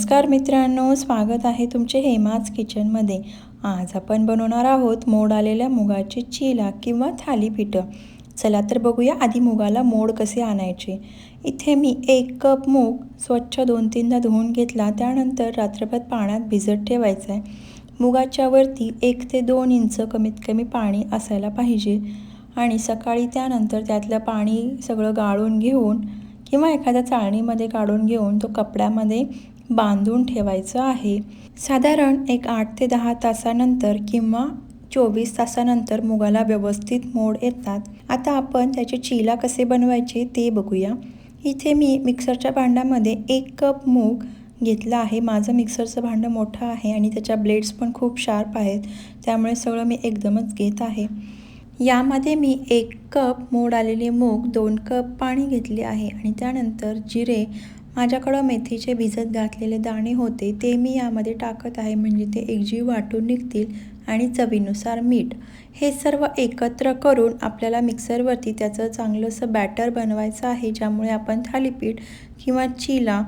नमस्कार मित्रांनो, स्वागत आहे तुमचे हेमाच किचनमध्ये। आज आपण बनवणार आहोत मोड आलेल्या मुगाची चिला किंवा थालीपीठं। चला तर बघूया आधी मुगाला मोड कसे आणायचे। इथे मी 1 कप मूग स्वच्छ 2-3दा धुवून घेतला, त्यानंतर रात्रभर पाण्यात भिजत ठेवायचा आहे। मुगाच्या वरती 1 ते 2 इंच कमीत कमी पाणी असायला पाहिजे आणि सकाळी त्यानंतर त्यातलं पाणी सगळं गाळून घेऊन किंवा एखाद्या चाळणीमध्ये काढून घेऊन तो कपड्यामध्ये बांधून ठेवायचं आहे। साधारण एक 8 ते 10 तासानंतर किंवा 24 तासानंतर मुगाला व्यवस्थित मोड येतात। आता आपण त्याची चिला कसे बनवायचे ते बघूया। इथे मी मिक्सरच्या भांड्यामध्ये 1 कप मूग घेतला आहे। माझं मिक्सरचं भांडं मोठं आहे आणि त्याच्या ब्लेड्स पण खूप शार्प आहेत, त्यामुळे सगळं मी एकदमच घेत आहे। यामध्ये मी 1 कप मोड आलेले मूग, 2 कप पाणी घेतले आहे आणि त्यानंतर जिरे, माझ्याकडं मेथीचे भिजत घातलेले दाणे होते ते मी यामध्ये टाकत आहे, म्हणजे ते एकजीव वाटून निघतील, आणि चवीनुसार मीठ। हे सर्व एकत्र करून आपल्याला मिक्सरवरती त्याचं चांगलंसं बॅटर बनवायचं आहे, ज्यामुळे आपण थालीपीठ किंवा चिला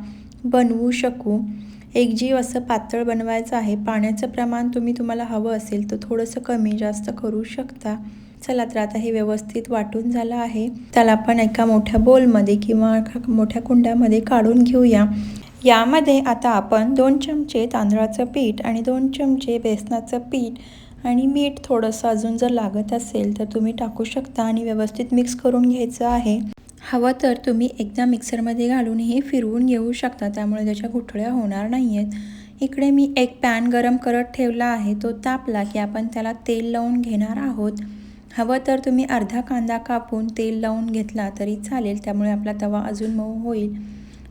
बनवू शकू। एकजीव असं पातळ बनवायचं आहे। पाण्याचं प्रमाण तुम्हाला हवं असेल तर थोडंसं कमी जास्त करू शकता। चला तर आता हे व्यवस्थित वाटून झालं आहे। त्याला आपण एका मोठ्या बोलमध्ये किंवा मोठ्या कुंड्यामध्ये काढून घेऊया। यामध्ये आता आपण 2 चमचे तांदळाचं पीठ आणि 2 चमचे बेसनाचं पीठ आणि मीठ थोडंसं अजून जर लागत असेल तर तुम्ही टाकू शकता आणि व्यवस्थित मिक्स करून घ्यायचं आहे। हवं तर तुम्ही एकदा मिक्सरमध्ये घालून हे फिरवून घेऊ शकता, त्यामुळे त्याच्या गुठळ्या होणार नाही आहेत। इकडे मी एक पॅन गरम करत ठेवला आहे, तो तापला की आपण त्याला तेल लावून घेणार आहोत। हवं तर तुम्ही अर्धा कांदा कापून तेल लावून घेतला तरी चालेल, त्यामुळे आपला तवा अजून मऊ होईल।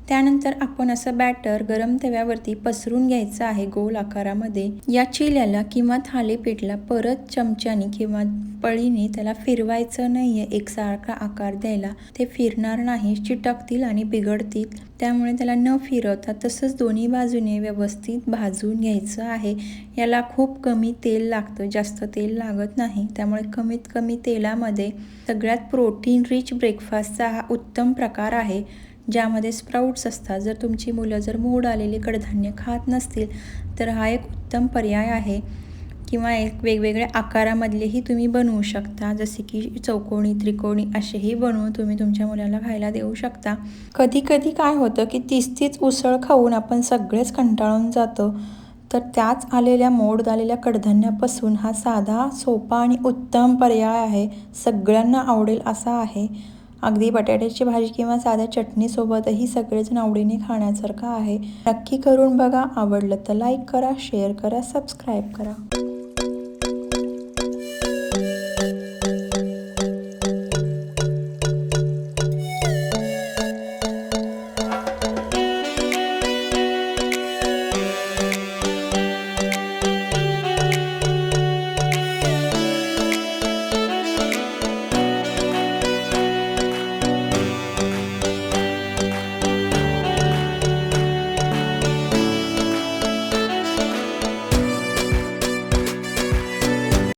त्यानंतर आपण असं बॅटर गरम तव्यावरती पसरून घ्यायचं आहे गोल आकारामध्ये। या चिल्याला किंवा थालीपीठला परत चमच्याने किंवा पळीने त्याला फिरवायचं नाही आहे, एकसारखा आकार द्यायला। ते फिरणार नाही, चिटकतील आणि बिघडतील, त्यामुळे त्याला न फिरवता तसंच दोन्ही बाजूने व्यवस्थित भाजून घ्यायचं आहे। याला खूप कमी तेल लागतं, जास्त तेल लागत नाही, त्यामुळे कमीत कमी तेलामध्ये सगळ्यात प्रोटीन रिच ब्रेकफास्टचा हा उत्तम प्रकार आहे, ज्यामध्ये स्प्राउट्स असतात। जर तुमची मुलं मोड आलेले कडधान्य खात नसतील तर हा एक उत्तम पर्याय आहे, किंवा एक वेगवेगळ्या आकारामधलेही तुम्ही बनवू शकता, जसे की चौकोनी, त्रिकोणी असेही बनवून तुम्ही तुमच्या मुलाला खायला देऊ शकता। कधी कधी काय होतं की तीच उसळ खाऊन आपण सगळेच कंटाळून जातो, तर त्याच आलेल्या मोड आलेल्या कडधान्यापासून हा साधा, सोपा आणि उत्तम पर्याय आहे। सगळ्यांना आवडेल असा आहे। अगदी बटाट्याची भाजी किंवा साध्या चटणीसोबतही सगळेजण आवडीने खाण्यासारखं आहे। नक्की करून बघा। आवडलं तर लाईक करा, शेअर करा, सबस्क्राईब करा।